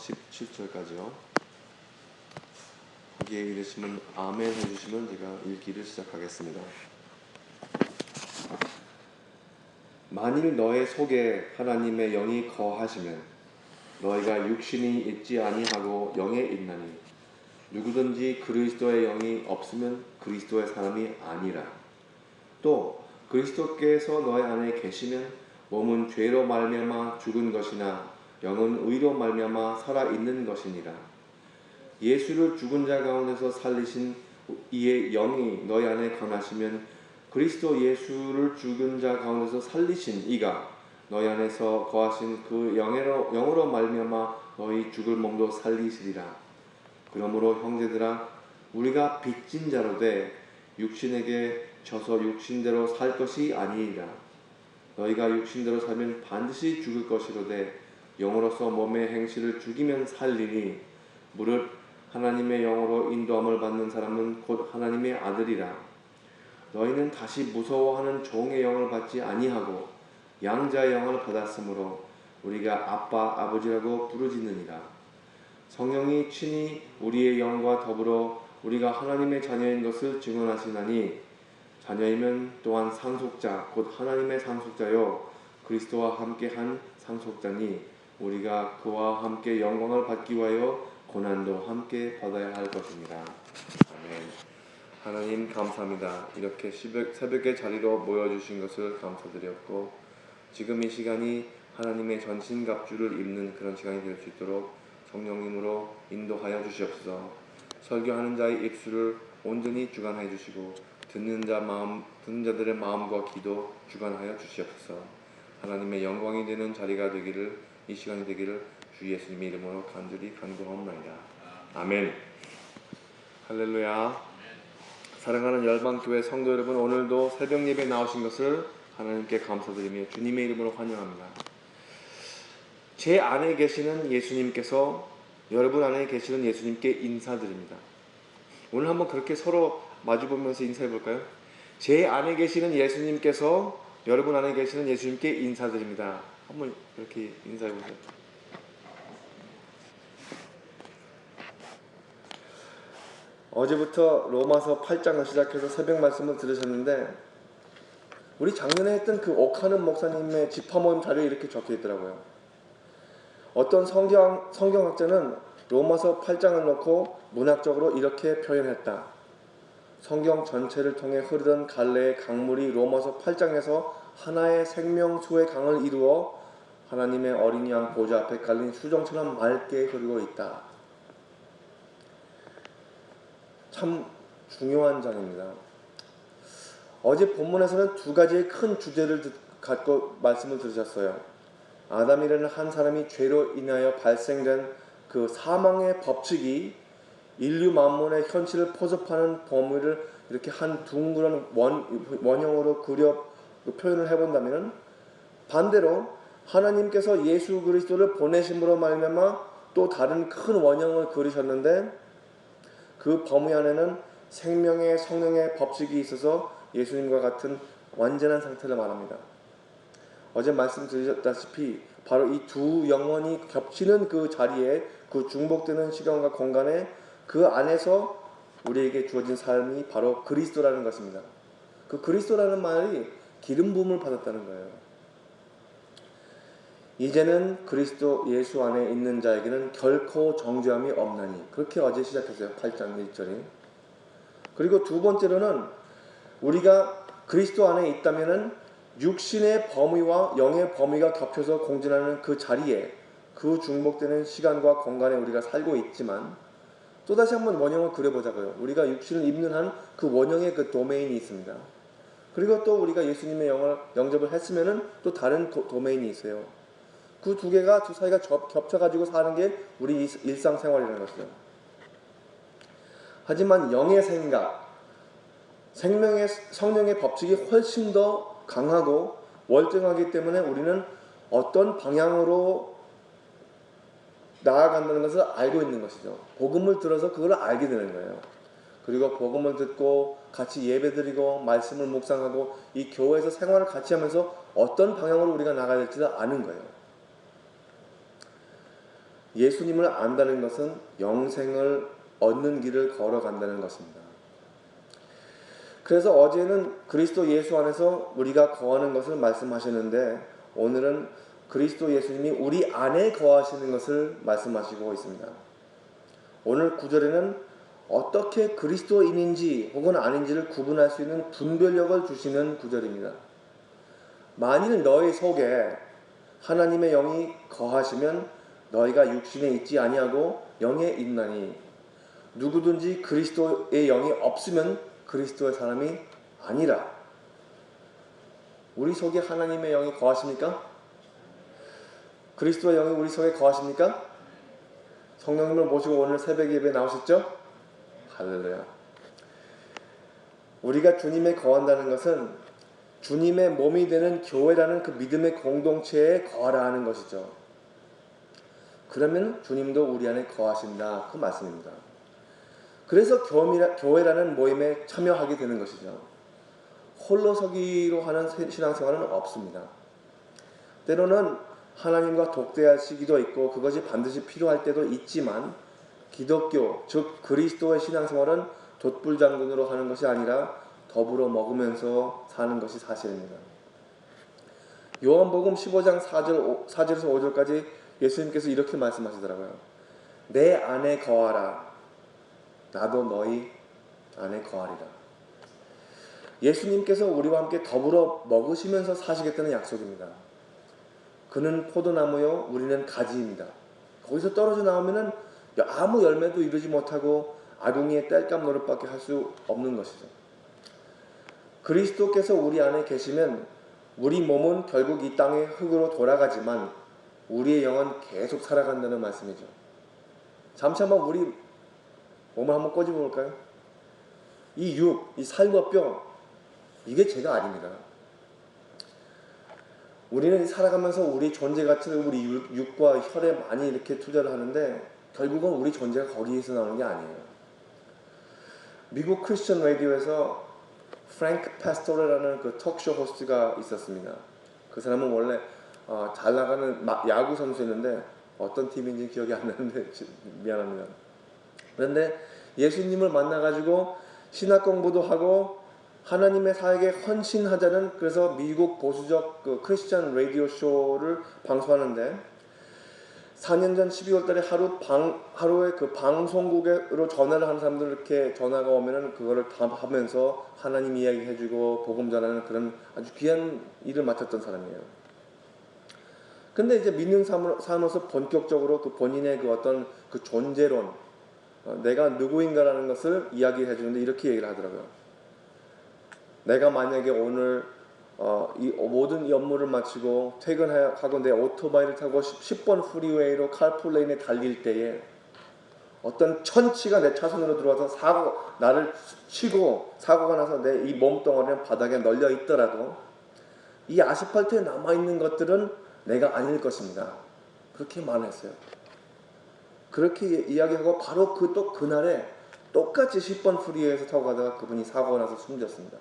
17절까지요. 거기에 읽으시면 아멘 해주시면 제가 읽기를 시작하겠습니다. 만일 너의 속에 하나님의 영이 거하시면 너희가 육신이 있지 아니하고 영에 있나니 누구든지 그리스도의 영이 없으면 그리스도의 사람이 아니라. 또 그리스도께서 너희 안에 계시면 몸은 죄로 말미암아 죽은 것이나 영은 의로 말미암아 살아있는 것이니라. 예수를 죽은 자 가운데서 살리신 이의 영이 너희 안에 거하시면 그리스도 예수를 죽은 자 가운데서 살리신 이가 너희 안에서 거하신 그 영으로 말미암아 너희 죽을 몸도 살리시리라. 그러므로 형제들아, 우리가 빚진 자로 돼 육신에게 져서 육신대로 살 것이 아니니라. 너희가 육신대로 살면 반드시 죽을 것이로되 영으로서 몸의 행실을 죽이면 살리니 무릇 하나님의 영으로 인도함을 받는 사람은 곧 하나님의 아들이라. 너희는 다시 무서워하는 종의 영을 받지 아니하고 양자의 영을 받았으므로 우리가 아빠 아버지라고 부르짖느니라. 성령이 친히 우리의 영과 더불어 우리가 하나님의 자녀인 것을 증언하시나니 자녀이면 또한 상속자 곧 하나님의 상속자요 그리스도와 함께한 상속자니 우리가 그와 함께 영광을 받기 위하여 고난도 함께 받아야 할 것입니다. 아멘. 하나님 감사합니다. 이렇게 새벽의 자리로 모여주신 것을 감사드렸고 지금 이 시간이 하나님의 전신갑주를 입는 그런 시간이 될 수 있도록 성령님으로 인도하여 주시옵소서. 설교하는 자의 입술을 온전히 주관하여 주시고 듣는 자들의 마음과 기도 주관하여 주시옵소서. 하나님의 영광이 되는 자리가 되기를, 이 시간이 되기를 주 예수님의 이름으로 간절히 간구하옵나이다. 아멘. 할렐루야. 사랑하는 열방교회 성도 여러분, 오늘도 새벽 예배에 나오신 것을 하나님께 감사드리며 주님의 이름으로 환영합니다. 제 안에 계시는 예수님께서 여러분 안에 계시는 예수님께 인사드립니다. 오늘 한번 그렇게 서로 마주보면서 인사해 볼까요? 제 안에 계시는 예수님께서 여러분 안에 계시는 예수님께 인사드립니다. 한번 이렇게 인사해 보세요. 어제부터 로마서 8장을 시작해서 새벽 말씀을 들으셨는데 우리 작년에 했던 그 옥하는 목사님의 집화모임 자료에 이렇게 적혀 있더라고요. 어떤 성경학자는 로마서 8장을 놓고 문학적으로 이렇게 표현했다. 성경 전체를 통해 흐르던 갈래의 강물이 로마서 8장에서 하나의 생명수의 강을 이루어 하나님의 어린이 양 보좌 앞에 깔린 수정처럼 맑게 흐르고 있다. 참 중요한 장입니다. 어제 본문에서는 두 가지의 큰 주제를 갖고 말씀을 들으셨어요. 아담이라는 한 사람이 죄로 인하여 발생된 그 사망의 법칙이 인류 만문의 현실을 포섭하는 범위를 이렇게 한 둥그런 원형으로 그려 표현을 해본다면, 반대로 하나님께서 예수 그리스도를 보내심으로 말미암아 또 다른 큰 원형을 그리셨는데 그 범위 안에는 생명의 성령의 법칙이 있어서 예수님과 같은 완전한 상태를 말합니다. 어제 말씀드렸다시피 바로 이 두 영혼이 겹치는 그 자리에, 그 중복되는 시간과 공간에, 그 안에서 우리에게 주어진 삶이 바로 그리스도라는 것입니다. 그 그리스도라는 말이 기름 부음을 받았다는 거예요. 이제는 그리스도 예수 안에 있는 자에게는 결코 정죄함이 없나니, 그렇게 어제 시작했어요. 8장 1절이. 그리고 두 번째로는 우리가 그리스도 안에 있다면은 육신의 범위와 영의 범위가 겹쳐서 공존하는 그 자리에, 그 중복되는 시간과 공간에 우리가 살고 있지만, 또다시 한번 원형을 그려보자고요. 우리가 육신을 입는 한 그 원형의 그 도메인이 있습니다. 그리고 또 우리가 예수님의 영을 영접을 했으면은 또 다른 도메인이 있어요. 그 두 개가, 두 사이가 겹쳐가지고 사는 게 우리 일상생활이라는 것이죠. 하지만 영의 생각, 생명의 성령의 법칙이 훨씬 더 강하고 월등하기 때문에 우리는 어떤 방향으로 나아간다는 것을 알고 있는 것이죠. 복음을 들어서 그걸 알게 되는 거예요. 그리고 복음을 듣고 같이 예배드리고 말씀을 묵상하고 이 교회에서 생활을 같이 하면서 어떤 방향으로 우리가 나가야 될지를 아는 거예요. 예수님을 안다는 것은 영생을 얻는 길을 걸어간다는 것입니다. 그래서 어제는 그리스도 예수 안에서 우리가 거하는 것을 말씀하셨는데 오늘은 그리스도 예수님이 우리 안에 거하시는 것을 말씀하시고 있습니다. 오늘 9절에는 어떻게 그리스도인인지 혹은 아닌지를 구분할 수 있는 분별력을 주시는 구절입니다. 만일 너희 속에 하나님의 영이 거하시면 너희가 육신에 있지 아니하고 영에 있나니 누구든지 그리스도의 영이 없으면 그리스도의 사람이 아니라. 우리 속에 하나님의 영이 거하십니까? 그리스도의 영이 우리 속에 거하십니까? 성령님을 모시고 오늘 새벽 예배에 나오셨죠? 할렐루야. 우리가 주님에 거한다는 것은 주님의 몸이 되는 교회라는 그 믿음의 공동체에 거하라 하는 것이죠. 그러면 주님도 우리 안에 거하신다 그 말씀입니다. 그래서 교회라는 모임에 참여하게 되는 것이죠. 홀로 서기로 하는 신앙생활은 없습니다. 때로는 하나님과 독대할 시기도 있고 그것이 반드시 필요할 때도 있지만 기독교 즉 그리스도의 신앙생활은 돛불장군으로 하는 것이 아니라 더불어 먹으면서 사는 것이 사실입니다. 요한복음 15장 4절에서 5절까지 예수님께서 이렇게 말씀하시더라고요. 내 안에 거하라. 나도 너희 안에 거하리라. 예수님께서 우리와 함께 더불어 먹으시면서 사시겠다는 약속입니다. 그는 포도나무요 우리는 가지입니다. 거기서 떨어져 나오면은 아무 열매도 이루지 못하고 아궁이의 땔감 노릇밖에 할 수 없는 것이죠. 그리스도께서 우리 안에 계시면 우리 몸은 결국 이 땅의 흙으로 돌아가지만 우리의 영은 계속 살아간다는 말씀이죠. 잠시 한번 우리 몸을 한번 꼬집어 볼까요? 이 육, 이 살과 뼈, 이게 제가 아닙니다. 우리는 살아가면서 우리 존재 가치를 우리 육과 혈에 많이 이렇게 투자를 하는데 결국은 우리 존재가 거기에서 나오는 게 아니에요. 미국 크리스천 라디오에서 프랭크 파스토레라는 그 톡쇼 호스트가 있었습니다. 그 사람은 원래 잘 나가는 야구 선수였는데 어떤 팀인지 기억이 안 나는데 미안합니다. 그런데 예수님을 만나가지고 신학 공부도 하고 하나님의 사역에 헌신하자는 그래서 미국 보수적 그 크리스천 라디오 쇼를 방송하는데 4년 전 12월 달에 하루에 그 방송국으로 전화를 하는 사람들 이렇게 전화가 오면은 그거를 다 하면서 하나님 이야기 해주고 복음 전하는 그런 아주 귀한 일을 맡았던 사람이에요. 근데 이제 믿는 삶으로서 본격적으로 그 본인의 그 어떤 그 존재론, 내가 누구인가라는 것을 이야기해 주는데 이렇게 얘기를 하더라고요. 내가 만약에 오늘 이 모든 업무를 마치고 퇴근하고 내 오토바이를 타고 10번 프리웨이로 칼풀레인에 달릴 때에 어떤 천치가 내 차선으로 들어와서 나를 치고 사고가 나서 내 이 몸뚱아리는 바닥에 널려 있더라도 이 아스팔트에 남아있는 것들은 내가 아닐 것입니다. 그렇게 말했어요. 그렇게 이야기하고 바로 그날에 똑같이 10번 프리웨이에서 타고 가다가 그분이 사고가 나서 숨졌습니다.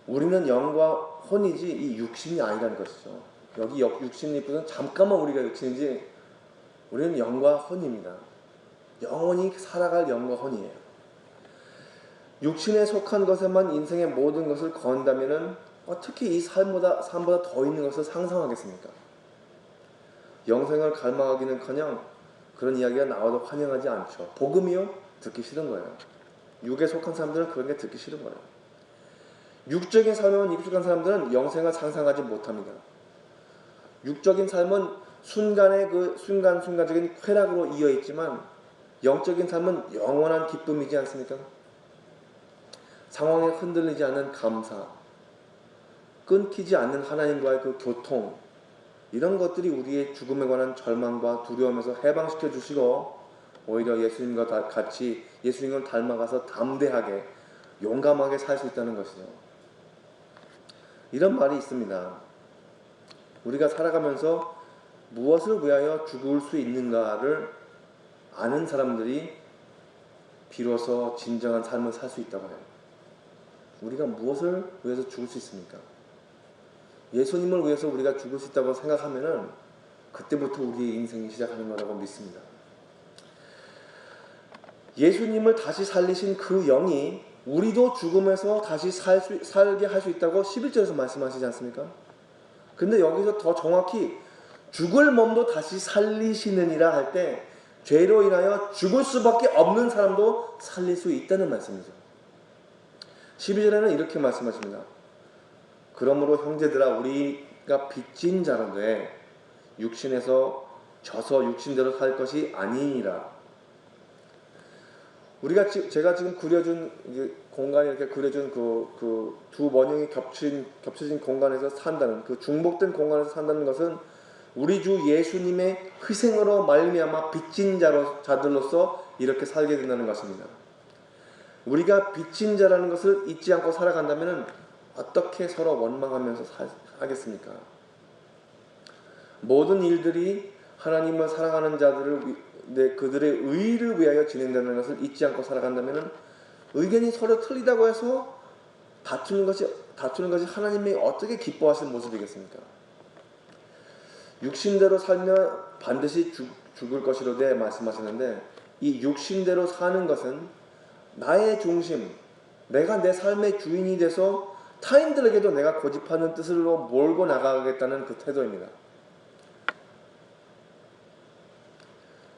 우리는 영과 혼이지 이 육신이 아니라는 것이죠. 여기 육신이 뿐은 잠깐만 우리가 육신이지 우리는 영과 혼입니다. 영원히 살아갈 영과 혼이에요. 육신에 속한 것에만 인생의 모든 것을 건다면은 어떻게 이 삶보다 더 있는 것을 상상하겠습니까? 영생을 갈망하기는커녕 그런 이야기가 나와도 환영하지 않죠. 복음이요? 듣기 싫은 거예요. 육에 속한 사람들은 그런 게 듣기 싫은 거예요. 육적인 삶에만 익숙한 사람들은 영생을 상상하지 못합니다. 육적인 삶은 순간의 그 순간적인 쾌락으로 이어 있지만 영적인 삶은 영원한 기쁨이지 않습니까? 상황에 흔들리지 않는 감사, 끊기지 않는 하나님과의 그 교통, 이런 것들이 우리의 죽음에 관한 절망과 두려움에서 해방시켜 주시고 오히려 예수님과 같이 예수님을 닮아가서 담대하게 용감하게 살 수 있다는 것이죠. 이런 말이 있습니다. 우리가 살아가면서 무엇을 위하여 죽을 수 있는가를 아는 사람들이 비로소 진정한 삶을 살 수 있다고 해요. 우리가 무엇을 위해서 죽을 수 있습니까? 예수님을 위해서 우리가 죽을 수 있다고 생각하면은 그때부터 우리의 인생이 시작하는 거라고 믿습니다. 예수님을 다시 살리신 그 영이 우리도 죽음에서 다시 살게 할 수 있다고 11절에서 말씀하시지 않습니까? 근데 여기서 더 정확히 죽을 몸도 다시 살리시느니라 할 때 죄로 인하여 죽을 수밖에 없는 사람도 살릴 수 있다는 말씀이죠. 12절에는 이렇게 말씀하십니다. 그러므로 형제들아 우리가 빚진 자로되 육신에서 져서 육신대로 살 것이 아니니라. 제가 지금 그려준 공간이 이렇게 그려준 그 두 원형이 겹쳐진 공간에서 산다는, 그 중복된 공간에서 산다는 것은 우리 주 예수님의 희생으로 말미암아 빚진 자들로서 이렇게 살게 된다는 것입니다. 우리가 빚진 자라는 것을 잊지 않고 살아간다면 어떻게 서로 원망하면서 하겠습니까? 모든 일들이 하나님을 사랑하는 자들을 그들의 의를 위하여 진행되는 것을 잊지 않고 살아간다면 의견이 서로 틀리다고 해서 다투는 것이 하나님이 어떻게 기뻐하시는 모습이겠습니까? 육신대로 살면 반드시 죽을 것이로되 말씀하셨는데, 이 육신대로 사는 것은 나의 중심, 내가 내 삶의 주인이 돼서 타인들에게도 내가 고집하는 뜻으로 몰고 나가겠다는 그 태도입니다.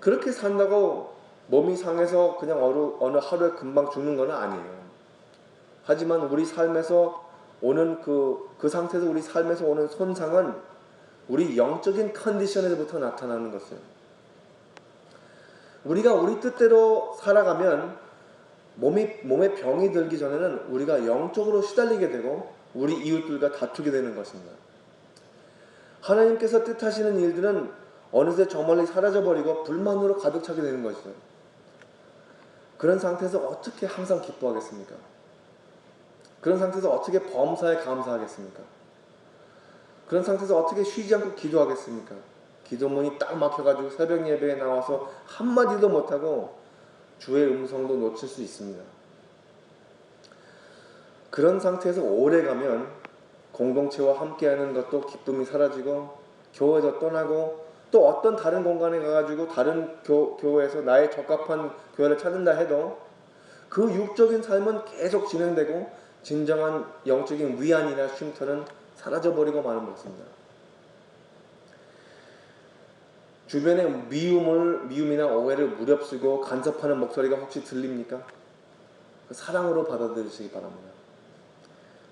그렇게 산다고 몸이 상해서 그냥 어느 하루에 금방 죽는 건 아니에요. 하지만 우리 삶에서 오는 그 상태에서 우리 삶에서 오는 손상은 우리 영적인 컨디션에서부터 나타나는 것이에요. 우리가 우리 뜻대로 살아가면 몸에 병이 들기 전에는 우리가 영적으로 시달리게 되고 우리 이웃들과 다투게 되는 것입니다. 하나님께서 뜻하시는 일들은 어느새 저 멀리 사라져버리고 불만으로 가득 차게 되는 것이죠. 그런 상태에서 어떻게 항상 기뻐하겠습니까? 그런 상태에서 어떻게 범사에 감사하겠습니까? 그런 상태에서 어떻게 쉬지 않고 기도하겠습니까? 기도문이 딱 막혀가지고 새벽 예배에 나와서 한마디도 못하고 주의 음성도 놓칠 수 있습니다. 그런 상태에서 오래 가면 공동체와 함께하는 것도 기쁨이 사라지고 교회도 떠나고 또 어떤 다른 공간에 가가지고 다른 교회에서 나의 적합한 교회를 찾는다 해도 그 육적인 삶은 계속 진행되고 진정한 영적인 위안이나 쉼터는 사라져버리고 마는 것입니다. 주변에 미움이나 오해를 무릅쓰고 간섭하는 목소리가 혹시 들립니까? 사랑으로 받아들이시기 바랍니다.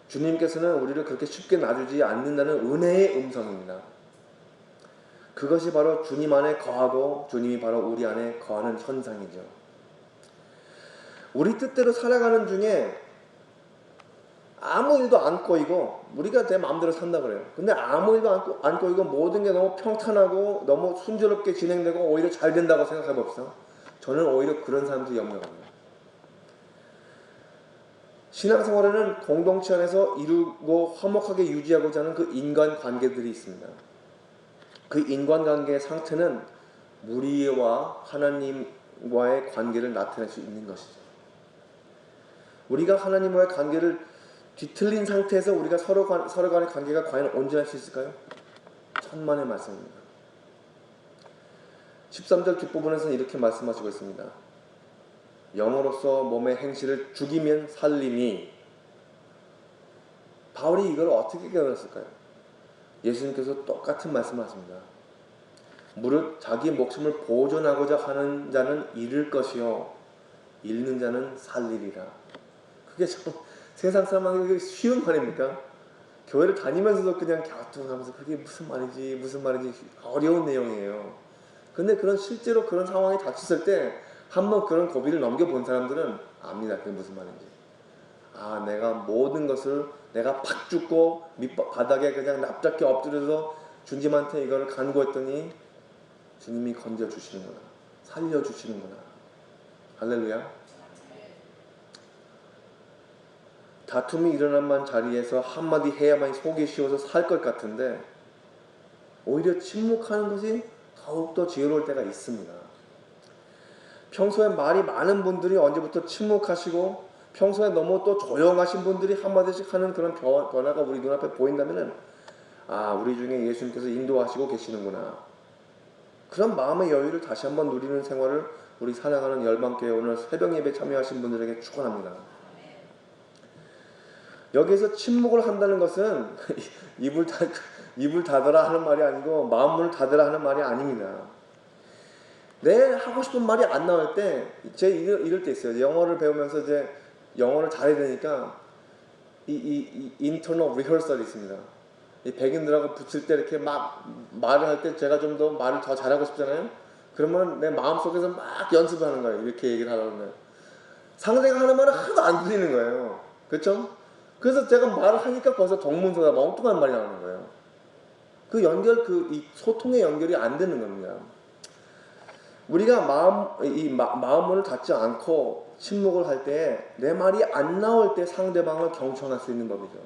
주님께서는 우리를 그렇게 쉽게 놔주지 않는다는 은혜의 음성입니다. 그것이 바로 주님 안에 거하고 주님이 바로 우리 안에 거하는 현상이죠. 우리 뜻대로 살아가는 중에 아무 일도 안 꼬이고 우리가 내 마음대로 산다 그래요. 근데 아무 일도 안 꼬이고 모든 게 너무 평탄하고 너무 순조롭게 진행되고 오히려 잘 된다고 생각해 봅시다. 저는 오히려 그런 사람들이 염려합니다. 신앙생활에는 공동체 안에서 이루고 화목하게 유지하고자 하는 그 인간관계들이 있습니다. 그 인간관계의 상태는 우리와 하나님과의 관계를 나타낼 수 있는 것이죠. 우리가 하나님과의 관계를 뒤틀린 상태에서 우리가 서로 간의 관계가 과연 온전할 수 있을까요? 천만의 말씀입니다. 13절 뒷부분에서는 이렇게 말씀하시고 있습니다. 영으로서 몸의 행실을 죽이면 살리니. 바울이 이걸 어떻게 깨달았을까요? 예수님께서 똑같은 말씀을 하십니다. 무릇 자기 목숨을 보존하고자 하는 자는 잃을 것이요 잃는 자는 살리리라. 그게 참 세상 사람에게 쉬운 말입니까? 교회를 다니면서도 그냥 갸우뚱하면서 그게 무슨 말이지 어려운 내용이에요. 근데 실제로 그런 상황이 닥쳤을 때 한번 그런 고비를 넘겨본 사람들은 압니다. 그게 무슨 말인지. 내가 모든 것을 내가 팍 죽고 밑바닥에 그냥 납작게 엎드려서 주님한테 이걸 간구했더니 주님이 건져주시는구나. 살려주시는구나. 할렐루야. 다툼이 일어난 자리에서 한마디 해야만 속이 쉬워서 살 것 같은데 오히려 침묵하는 것이 더욱더 지혜로울 때가 있습니다. 평소에 말이 많은 분들이 언제부터 침묵하시고 평소에 너무 또 조용하신 분들이 한마디씩 하는 그런 변화가 우리 눈앞에 보인다면 우리 중에 예수님께서 인도하시고 계시는구나. 그런 마음의 여유를 다시 한번 누리는 생활을 우리 사랑하는 열방교회 오늘 새벽 예배 참여하신 분들에게 축원합니다. 여기에서 침묵을 한다는 것은 입을 닫아라 하는 말이 아니고 마음 문을 닫으라 하는 말이 아닙니다. 내 하고 싶은 말이 안 나올 때, 이럴 때 있어요. 영어를 배우면서 이제 영어를 잘해야 되니까 이 internal rehearsal이 있습니다. 이 백인들하고 붙일 때 이렇게 막 말을 할 때 제가 좀 더 말을 더 잘하고 싶잖아요. 그러면 내 마음속에서 막 연습을 하는 거예요. 이렇게 얘기를 하려고 하면 상대가 하는 말은 하나도 안 들리는 거예요. 그렇죠? 그래서 제가 말을 하니까 벌써 동문서가 엉뚱한 말이 나오는 거예요. 그 연결, 이 소통의 연결이 안 되는 겁니다. 우리가 마음문을 닫지 않고 침묵을 할 때 내 말이 안 나올 때 상대방을 경청할 수 있는 법이죠.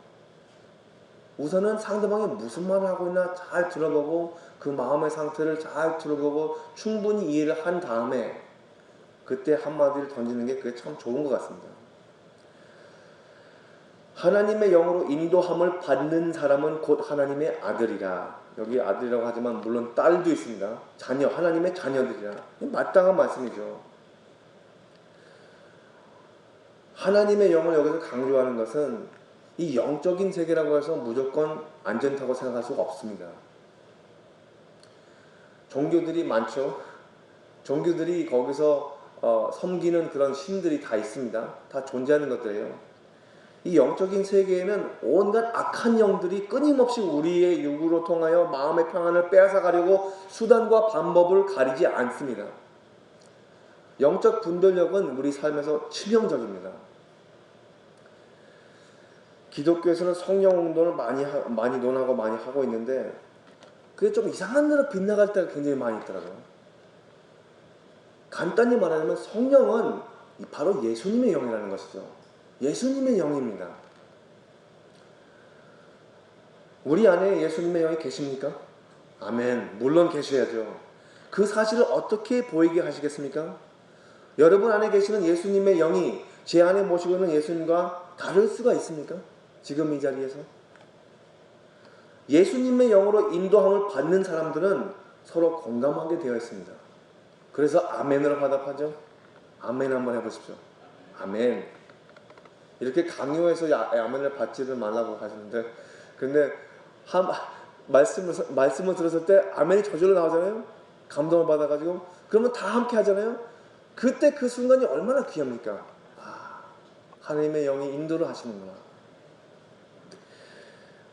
우선은 상대방이 무슨 말을 하고 있나 잘 들어보고 그 마음의 상태를 잘 들어보고 충분히 이해를 한 다음에 그때 한마디를 던지는 게 그게 참 좋은 것 같습니다. 하나님의 영으로 인도함을 받는 사람은 곧 하나님의 아들이라. 여기 아들이라고 하지만 물론 딸도 있습니다. 자녀, 하나님의 자녀들이라. 마땅한 말씀이죠. 하나님의 영을 여기서 강조하는 것은 이 영적인 세계라고 해서 무조건 안전하다고 생각할 수가 없습니다. 종교들이 많죠. 종교들이 거기서 섬기는 그런 신들이 다 있습니다. 다 존재하는 것들이에요. 이 영적인 세계에는 온갖 악한 영들이 끊임없이 우리의 육으로 통하여 마음의 평안을 빼앗아가려고 수단과 방법을 가리지 않습니다. 영적 분별력은 우리 삶에서 치명적입니다. 기독교에서는 성령 운동을 많이 논하고 많이 하고 있는데 그게 좀 이상한 데로 빗나갈 때가 굉장히 많이 있더라고요. 간단히 말하자면 성령은 바로 예수님의 영이라는 것이죠. 예수님의 영입니다. 우리 안에 예수님의 영이 계십니까? 아멘. 물론 계셔야죠. 그 사실을 어떻게 보이게 하시겠습니까? 여러분 안에 계시는 예수님의 영이 제 안에 모시고 있는 예수님과 다를 수가 있습니까? 지금 이 자리에서. 예수님의 영으로 인도함을 받는 사람들은 서로 공감하게 되어 있습니다. 그래서 아멘으로 화답하죠. 아멘 한번 해보십시오. 아멘. 이렇게 강요해서 아멘을 받지를 말라고 하시는데, 근데 말씀을 들었을 때 아멘이 저절로 나오잖아요. 감동을 받아가지고 그러면 다 함께 하잖아요. 그때 그 순간이 얼마나 귀합니까? 하나님의 영이 인도를 하시는구나.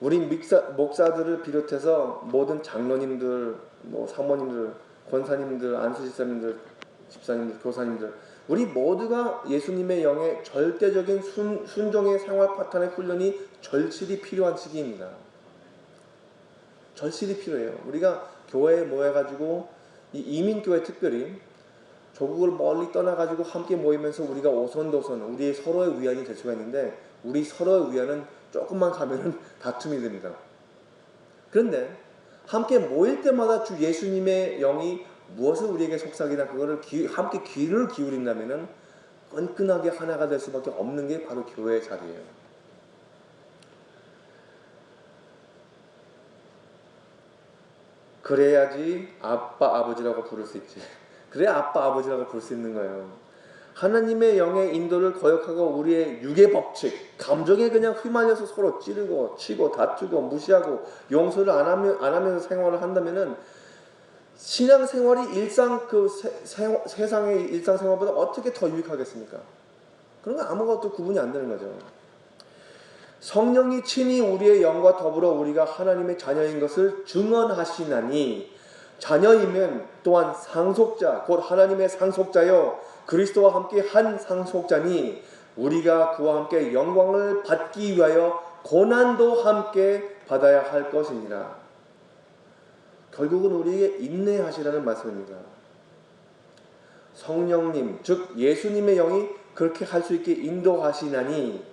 우리 목사들을 비롯해서 모든 장로님들, 사모님들, 권사님들, 안수집사님들, 집사님들, 교사님들, 우리 모두가 예수님의 영의 절대적인 순종의 생활 파탄의 훈련이 절실히 필요한 시기입니다. 절실히 필요해요. 우리가 교회에 모여가지고 이 이민교회 특별히 조국을 멀리 떠나가지고 함께 모이면서 우리가 오손도손 우리의 서로의 위안이 될 수가 있는데 우리 서로의 위안은 조금만 가면은 다툼이 됩니다. 그런데 함께 모일 때마다 주 예수님의 영이 무엇을 우리에게 속삭이나 그거를 함께 귀를 기울인다면은 끈끈하게 하나가 될 수밖에 없는 게 바로 교회의 자리예요. 그래야지 아빠 아버지라고 부를 수 있지. 그래야 아빠 아버지라고 부를 수 있는 거예요. 하나님의 영의 인도를 거역하고 우리의 육의 법칙, 감정에 그냥 휘말려서 서로 찌르고 치고 다투고 무시하고 용서를 안 하면서 생활을 한다면은 신앙생활이 세상의 일상생활보다 어떻게 더 유익하겠습니까? 그런 거 아무것도 구분이 안 되는 거죠. 성령이 친히 우리의 영과 더불어 우리가 하나님의 자녀인 것을 증언하시나니 자녀이면 또한 상속자 곧 하나님의 상속자여 그리스도와 함께 한 상속자니 우리가 그와 함께 영광을 받기 위하여 고난도 함께 받아야 할 것이니라. 결국은 우리에게 인내하시라는 말씀입니다. 성령님 즉 예수님의 영이 그렇게 할 수 있게 인도하시나니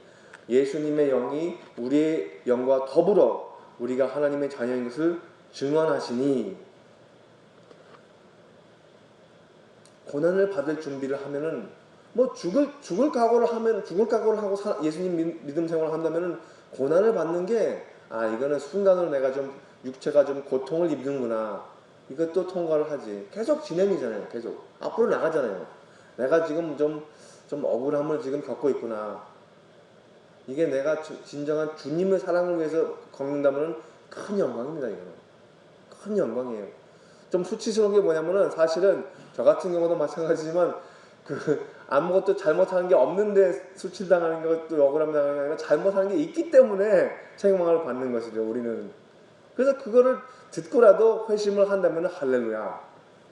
예수님의 영이 우리의 영과 더불어 우리가 하나님의 자녀인 것을 증언하시니 고난을 받을 준비를 하면은 죽을 각오를 하고 예수님 믿음 생활을 한다면은 고난을 받는 게 이거는 순간으로 내가 좀 육체가 좀 고통을 입는구나 이것도 통과를 하지. 계속 진행이잖아요. 계속 앞으로 나가잖아요. 내가 지금 좀 억울함을 지금 겪고 있구나. 이게 내가 진정한 주님의 사랑을 위해서 겪는다면 큰 영광입니다. 이거는 큰 영광이에요. 좀 수치스러운 게 뭐냐면은 사실은 저 같은 경우도 마찬가지지만 아무것도 잘못하는 게 없는데 수치당하는 것도 억울함 당하는 게 아니라 잘못하는 게 있기 때문에 책망을 받는 것이죠. 우리는. 그래서 그거를 듣고라도 회심을 한다면 할렐루야.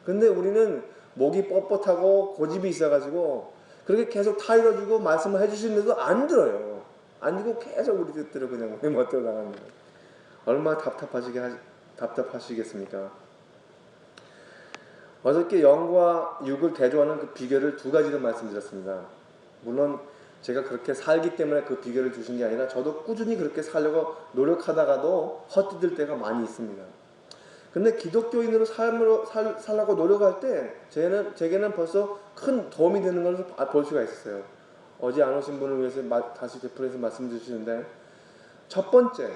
근데 우리는 목이 뻣뻣하고 고집이 있어가지고 그렇게 계속 타일러주고 말씀을 해주시는데도 안 들어요. 안 듣고 계속 우리 뜻대로 그냥 우리 멋대로 나가는 거예요. 얼마나 답답하시겠습니까? 어저께 영과 육을 대조하는 그 비결을 두 가지를 말씀드렸습니다. 물론 제가 그렇게 살기 때문에 그 비결을 주신 게 아니라 저도 꾸준히 그렇게 살려고 노력하다가도 헛디딜 때가 많이 있습니다. 근데 기독교인으로 살려고 노력할 때 제게는 벌써 큰 도움이 되는 것을 볼 수가 있었어요. 어제 안 오신 분을 위해서 다시 되풀이해서 말씀 주시는데, 첫 번째,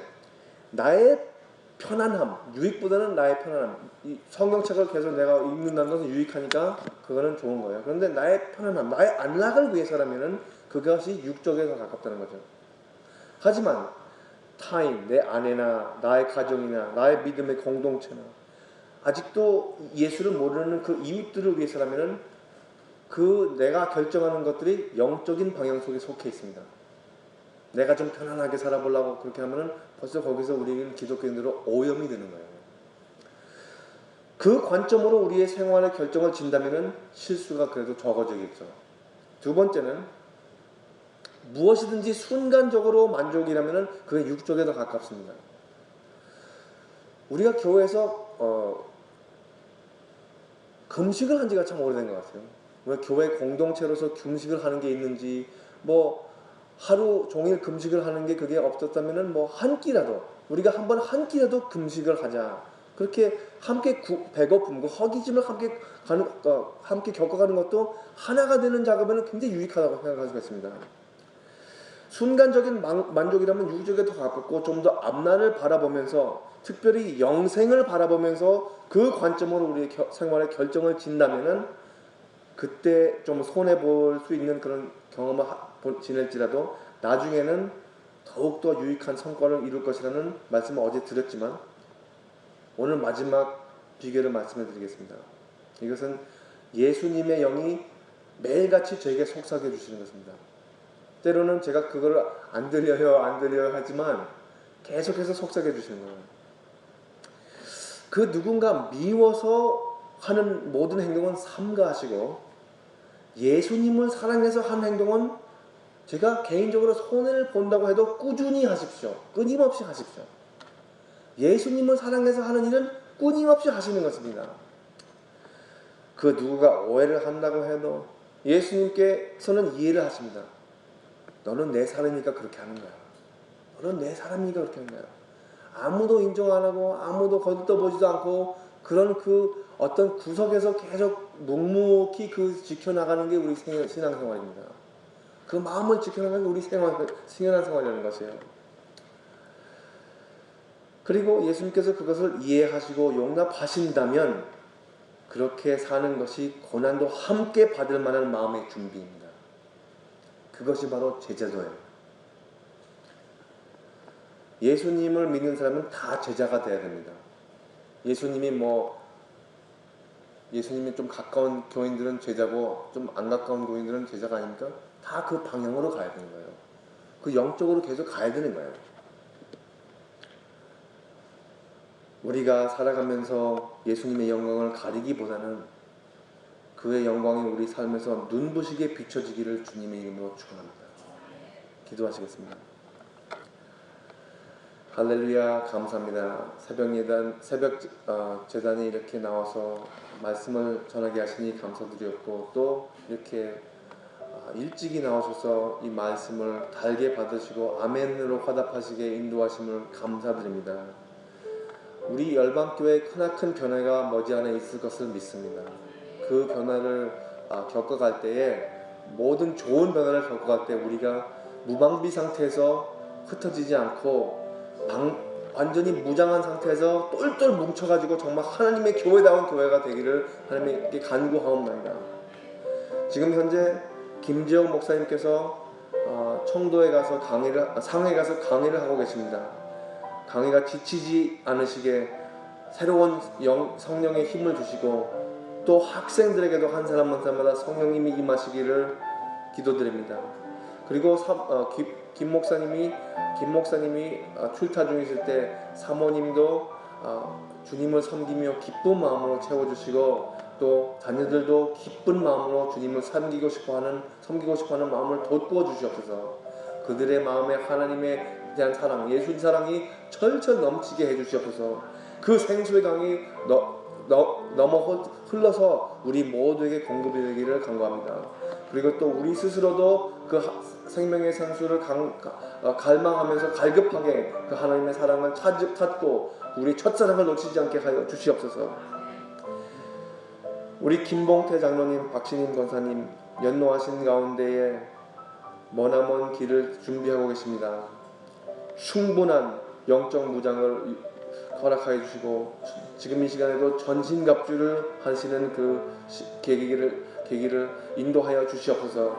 나의 편안함, 유익보다는 나의 편안함. 이 성경책을 계속 내가 읽는다는 것은 유익하니까 그거는 좋은 거예요. 그런데 나의 편안함, 나의 안락을 위해서라면은 그것이 육적에 더 가깝다는 거죠. 하지만 타인, 내 아내나 나의 가정이나 나의 믿음의 공동체나 아직도 예수를 모르는 그 이웃들을 위해서라면은 그 내가 결정하는 것들이 영적인 방향 속에 속해 있습니다. 내가 좀 편안하게 살아보려고 그렇게 하면은 벌써 거기서 우리는 기독교인으로 오염이 되는 거예요. 그 관점으로 우리의 생활의 결정을 진다면은 실수가 그래도 적어지겠죠. 두 번째는 무엇이든지 순간적으로 만족이라면은 그게 육적에 더 가깝습니다. 우리가 교회에서 금식을 한 지가 참 오래된 것 같아요. 왜 교회 공동체로서 금식을 하는 게 있는지, 뭐 하루 종일 금식을 하는 게 그게 없었다면은 뭐 한 끼라도 우리가 한 끼라도 금식을 하자. 그렇게 함께 배고픔과 허기짐을 함께 겪어가는 것도 하나가 되는 작업에는 굉장히 유익하다고 생각할 수 있습니다. 순간적인 만족이라면 육적에 더 가깝고 좀 더 앞날을 바라보면서 특별히 영생을 바라보면서 그 관점으로 우리의 생활의 결정을 진다면은 그때 좀 손해볼 수 있는 그런 경험을 지낼지라도 나중에는 더욱더 유익한 성과를 이룰 것이라는 말씀을 어제 드렸지만 오늘 마지막 비결을 말씀해 드리겠습니다. 이것은 예수님의 영이 매일같이 저에게 속삭여 주시는 것입니다. 때로는 제가 그걸 안 들려요 하지만 계속해서 속삭여 주시는 거예요. 그 누군가 미워서 하는 모든 행동은 삼가하시고 예수님을 사랑해서 하는 행동은 제가 개인적으로 손해를 본다고 해도 꾸준히 하십시오. 끊임없이 하십시오. 예수님을 사랑해서 하는 일은 끊임없이 하시는 것입니다. 그 누구가 오해를 한다고 해도 예수님께서는 이해를 하십니다. 너는 내 사람이니까 그렇게 하는 거야. 너는 내 사람이니까 그렇게 하는 거야. 아무도 인정 안 하고 아무도 거들떠보지도 않고 그런 그 어떤 구석에서 계속 묵묵히 그 지켜나가는 게 우리 신앙생활입니다. 그 마음을 지켜나가는 게 우리 신앙생활이라는 것이에요. 그리고 예수님께서 그것을 이해하시고 용납하신다면 그렇게 사는 것이 고난도 함께 받을 만한 마음의 준비입니다. 그것이 바로 제자도예요. 예수님을 믿는 사람은 다 제자가 돼야 됩니다. 예수님이 좀 가까운 교인들은 제자고 좀 안 가까운 교인들은 제자가 아닙니까? 다 그 방향으로 가야 되는 거예요. 그 영적으로 계속 가야 되는 거예요. 우리가 살아가면서 예수님의 영광을 가리기보다는 그의 영광이 우리 삶에서 눈부시게 비춰지기를 주님의 이름으로 축원합니다. 기도하시겠습니다. 할렐루야, 감사합니다. 새벽 재단에 이렇게 나와서 말씀을 전하게 하시니 감사드렸고 또 이렇게 일찍이 나오셔서 이 말씀을 달게 받으시고 아멘으로 화답하시게 인도하심을 감사드립니다. 우리 열방교회의 크나큰 변화가 머지않아 있을 것을 믿습니다. 그 변화를 겪어갈 때에 모든 좋은 변화를 겪어갈 때 우리가 무방비 상태에서 흩어지지 않고 완전히 무장한 상태에서 똘똘 뭉쳐가지고 정말 하나님의 교회다운 교회가 되기를 하나님께 간구하옵나이다. 지금 현재 김지영 목사님께서 청도에 가서 상해에 가서 강의를 하고 계십니다. 강의가 지치지 않으시게 새로운 성령의 힘을 주시고 또 학생들에게도 한 사람 한 사람마다 성령님이 임하시기를 기도드립니다. 그리고 김 목사님이 출타 중이실 때 사모님도 주님을 섬기며 기쁜 마음으로 채워주시고 또 자녀들도 기쁜 마음으로 주님을 섬기고 싶어하는 마음을 돋구어 주시옵소서. 그들의 마음에 하나님에 대한 사랑, 예수님 사랑이 철철 넘치게 해주시옵소서. 그 생수의 강이 넘어 흘러서 우리 모두에게 공급이 되기를 간구합니다. 그리고 또 우리 스스로도 그 생명의 생수를 갈망하면서 갈급하게 그 하나님의 사랑을 찾고 우리 첫사랑을 놓치지 않게 하여 주시옵소서. 우리 김봉태 장로님, 박신임 권사님 연로하신 가운데에 머나먼 길을 준비하고 계십니다. 충분한 영적 무장을 허락하여 주시고 지금 이 시간에도 전신갑주를 하시는 그 계기를 인도하여 주시옵소서.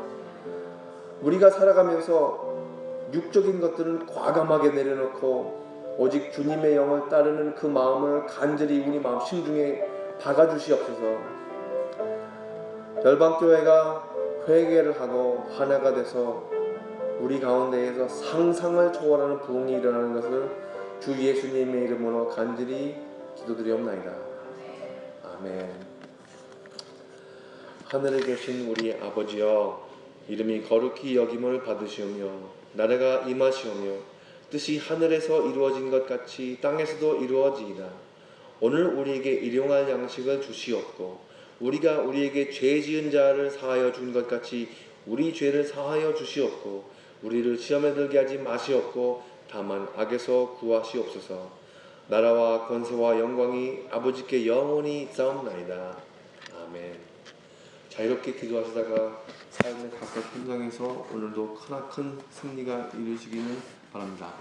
우리가 살아가면서 육적인 것들은 과감하게 내려놓고 오직 주님의 영을 따르는 그 마음을 간절히 우리 마음 심중에 박아주시옵소서. 열방교회가 회개를 하고 하나가 돼서 우리 가운데에서 상상을 초월하는 부흥이 일어나는 것을 주 예수님의 이름으로 간절히 기도드리옵나이다. 아멘. 하늘에 계신 우리 아버지여, 이름이 거룩히 여김을 받으시오며 나라가 임하시오며 뜻이 하늘에서 이루어진 것 같이 땅에서도 이루어지이다. 오늘 우리에게 일용할 양식을 주시옵고 우리가 우리에게 죄 지은 자를 사하여 준 것 같이 우리 죄를 사하여 주시옵고 우리를 시험에 들게 하지 마시옵고 다만 악에서 구하시옵소서. 나라와 권세와 영광이 아버지께 영원히 있사옵나이다. 아멘. 자유롭게 기도하시다가 삶의 각각 현장에서 오늘도 크나큰 승리가 이루시기를 바랍니다.